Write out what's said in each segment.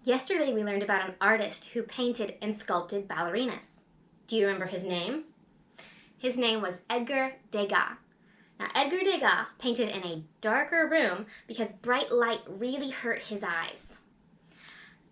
Yesterday we learned about an artist who painted and sculpted ballerinas. Do you remember his name? His name was Edgar Degas. Now, Edgar Degas painted in a darker room because bright light really hurt his eyes.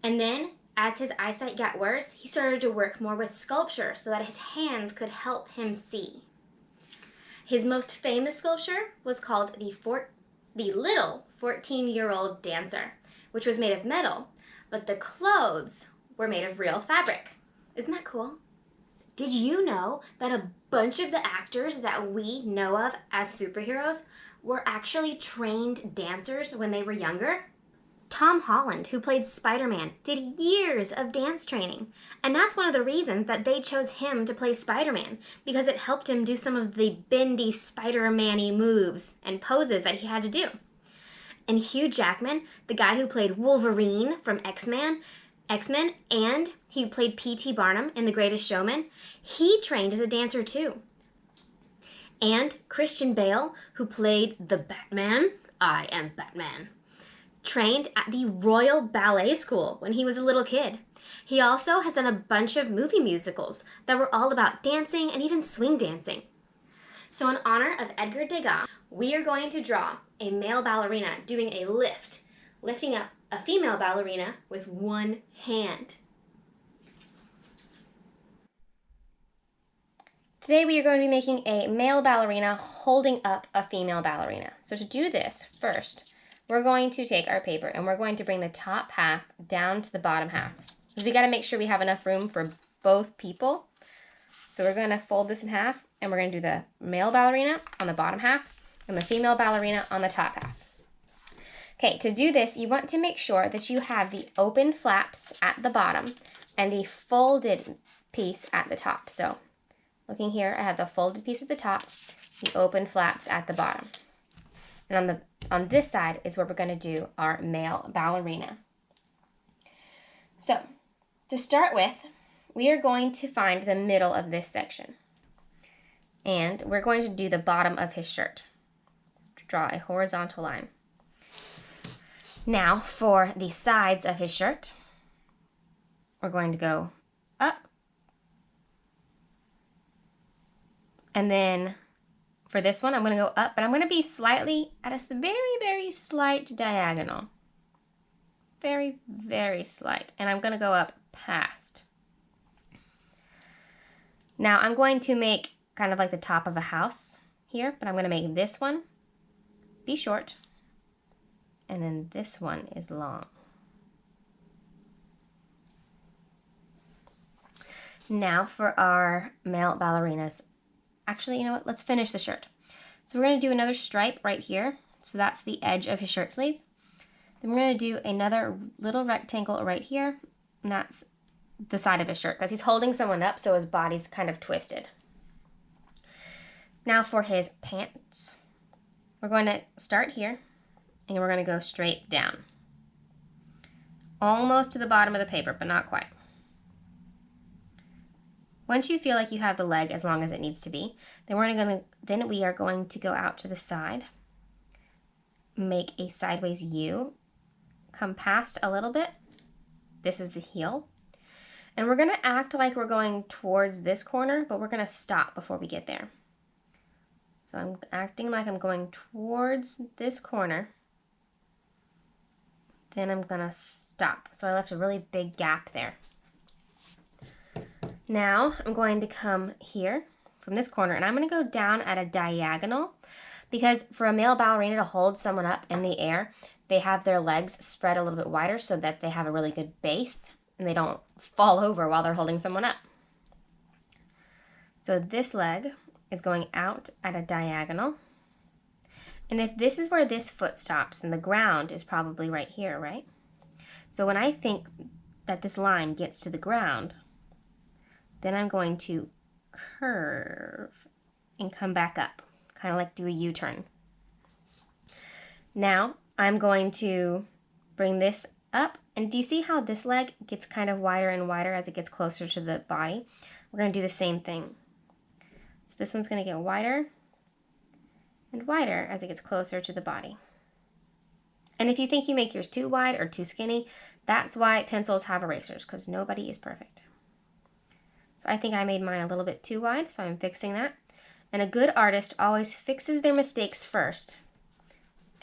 And then, as his eyesight got worse, he started to work more with sculpture so that his hands could help him see. His most famous sculpture was called the Little 14-Year-Old Dancer, which was made of metal, but the clothes were made of real fabric. Isn't that cool? Did you know that a bunch of the actors that we know of as superheroes were actually trained dancers when they were younger? Tom Holland, who played Spider-Man, did years of dance training. And that's one of the reasons that they chose him to play Spider-Man, because it helped him do some of the bendy Spider-Man-y moves and poses that he had to do. And Hugh Jackman, the guy who played Wolverine from X-Men, and he played P.T. Barnum in The Greatest Showman, he trained as a dancer too. And Christian Bale, who played the Batman, I am Batman, trained at the Royal Ballet School when he was a little kid. He also has done a bunch of movie musicals that were all about dancing and even swing dancing. So in honor of Edgar Degas, we are going to draw a male ballerina doing a lift, lifting up a female ballerina with one hand. Today we are going to be making a male ballerina holding up a female ballerina. So to do this, first, we're going to take our paper and we're going to bring the top half down to the bottom half. Because we got to make sure we have enough room for both people. So we're going to fold this in half and we're going to do the male ballerina on the bottom half and the female ballerina on the top half. Okay, to do this, you want to make sure that you have the open flaps at the bottom and the folded piece at the top. So, looking here, I have the folded piece at the top, the open flaps at the bottom. And on this side is where we're going to do our male ballerina. So, to start with, we are going to find the middle of this section. And we're going to do the bottom of his shirt. Draw a horizontal line. Now, for the sides of his shirt, we're going to go up. And then for this one, I'm going to go up, but I'm going to be slightly at a very, very slight diagonal. Very, very slight. And I'm going to go up past. Now, I'm going to make kind of like the top of a house here, but I'm going to make this one be short. And then this one is long. Now for our male ballerinas. Actually, you know what? Let's finish the shirt. So we're going to do another stripe right here. So that's the edge of his shirt sleeve. Then we're going to do another little rectangle right here. And that's the side of his shirt because he's holding someone up so his body's kind of twisted. Now for his pants. We're going to start here. And we're going to go straight down. Almost to the bottom of the paper, but not quite. Once you feel like you have the leg as long as it needs to be, then we are going to go out to the side, make a sideways U, come past a little bit. This is the heel. And we're going to act like we're going towards this corner, but we're going to stop before we get there. So I'm acting like I'm going towards this corner. Then I'm going to stop. So I left a really big gap there. Now I'm going to come here from this corner and I'm going to go down at a diagonal because for a male ballerina to hold someone up in the air, they have their legs spread a little bit wider so that they have a really good base and they don't fall over while they're holding someone up. So this leg is going out at a diagonal. And if this is where this foot stops, then the ground is probably right here, right? So when I think that this line gets to the ground, then I'm going to curve and come back up, kind of like do a U-turn. Now I'm going to bring this up, and do you see how this leg gets kind of wider and wider as it gets closer to the body? We're going to do the same thing. So this one's going to get wider and wider as it gets closer to the body. And if you think you make yours too wide or too skinny, That's why pencils have erasers, because nobody is perfect. So I think I made mine a little bit too wide, so I'm fixing that. And a good artist always fixes their mistakes first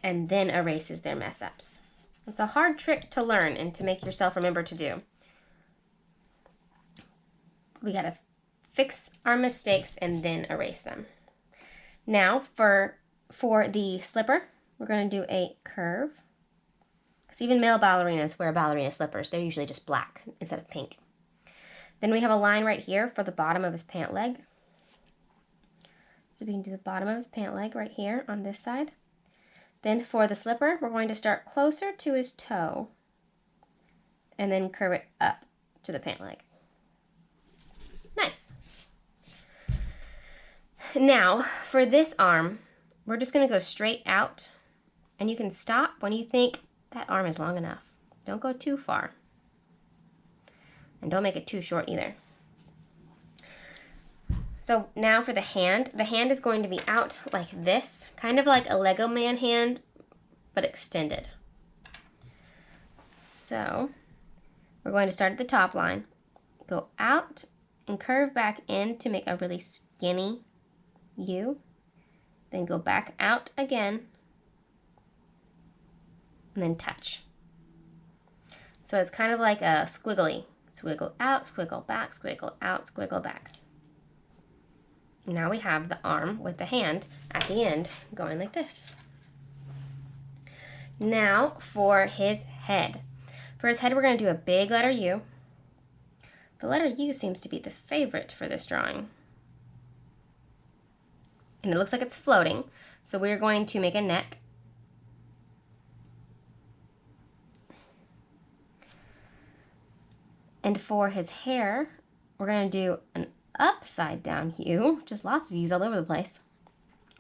and then erases their mess ups. It's a hard trick to learn and to make yourself remember to do. We gotta fix our mistakes and then erase them. Now for the slipper, we're gonna do a curve. Because even male ballerinas wear ballerina slippers. They're usually just black instead of pink. Then we have a line right here for the bottom of his pant leg. So we can do the bottom of his pant leg right here on this side. Then for the slipper, we're going to start closer to his toe and then curve it up to the pant leg. Nice. Now, for this arm, we're just going to go straight out, and you can stop when you think that arm is long enough. Don't go too far. And don't make it too short either. So now for the hand is going to be out like this, kind of like a Lego man hand, but extended. So we're going to start at the top line, go out and curve back in to make a really skinny U, then go back out again, and then touch. So it's kind of like a squiggly. Squiggle out, squiggle back, squiggle out, squiggle back. Now we have the arm with the hand at the end going like this. Now for his head. For his head, we're going to do a big letter U. The letter U seems to be the favorite for this drawing. And it looks like it's floating, so we're going to make a neck. And for his hair, we're going to do an upside down U, just lots of U's all over the place.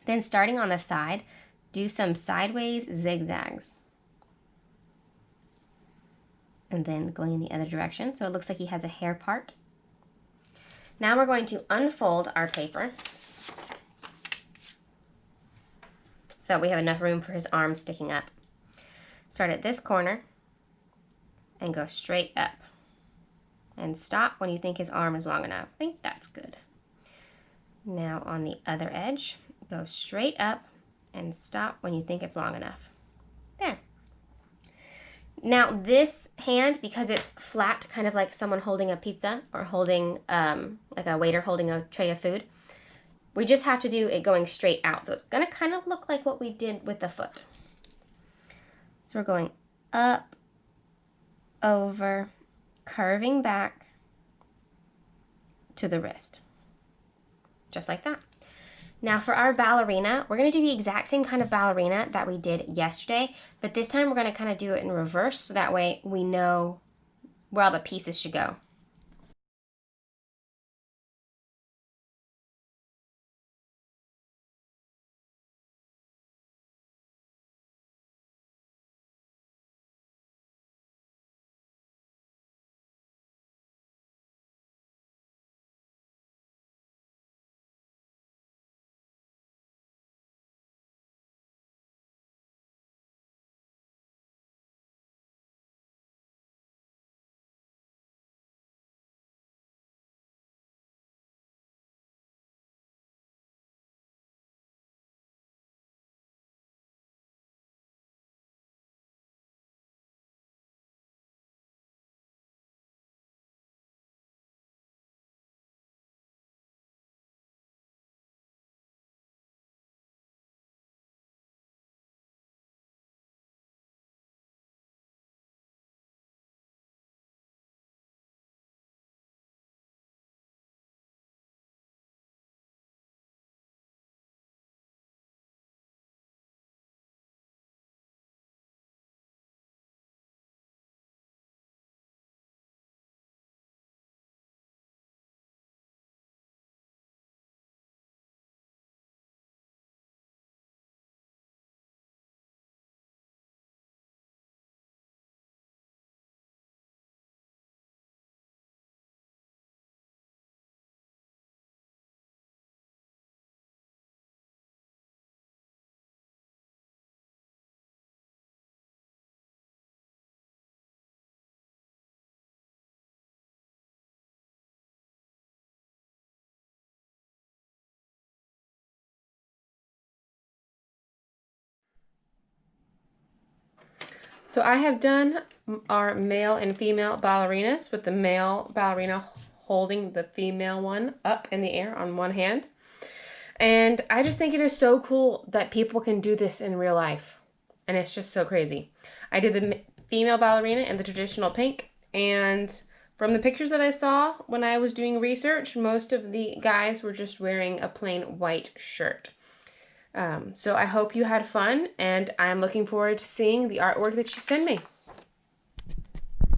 Then starting on the side, do some sideways zigzags. And then going in the other direction, so it looks like he has a hair part. Now we're going to unfold our paper so that we have enough room for his arm sticking up. Start at this corner and go straight up. And stop when you think his arm is long enough. I think that's good. Now on the other edge, go straight up and stop when you think it's long enough. There. Now this hand, because it's flat, kind of like someone holding a pizza or holding, like a waiter holding a tray of food, we just have to do it going straight out. So it's gonna kind of look like what we did with the foot. So we're going up, over, curving back to the wrist, just like that. Now for our ballerina, we're going to do the exact same kind of ballerina that we did yesterday, but this time we're going to kind of do it in reverse so that way we know where all the pieces should go. So I have done our male and female ballerinas with the male ballerina holding the female one up in the air on one hand. And I just think it is so cool that people can do this in real life. And it's just so crazy. I did the female ballerina in the traditional pink, and from the pictures that I saw when I was doing research, most of the guys were just wearing a plain white shirt. So I hope you had fun, and I'm looking forward to seeing the artwork that you send me.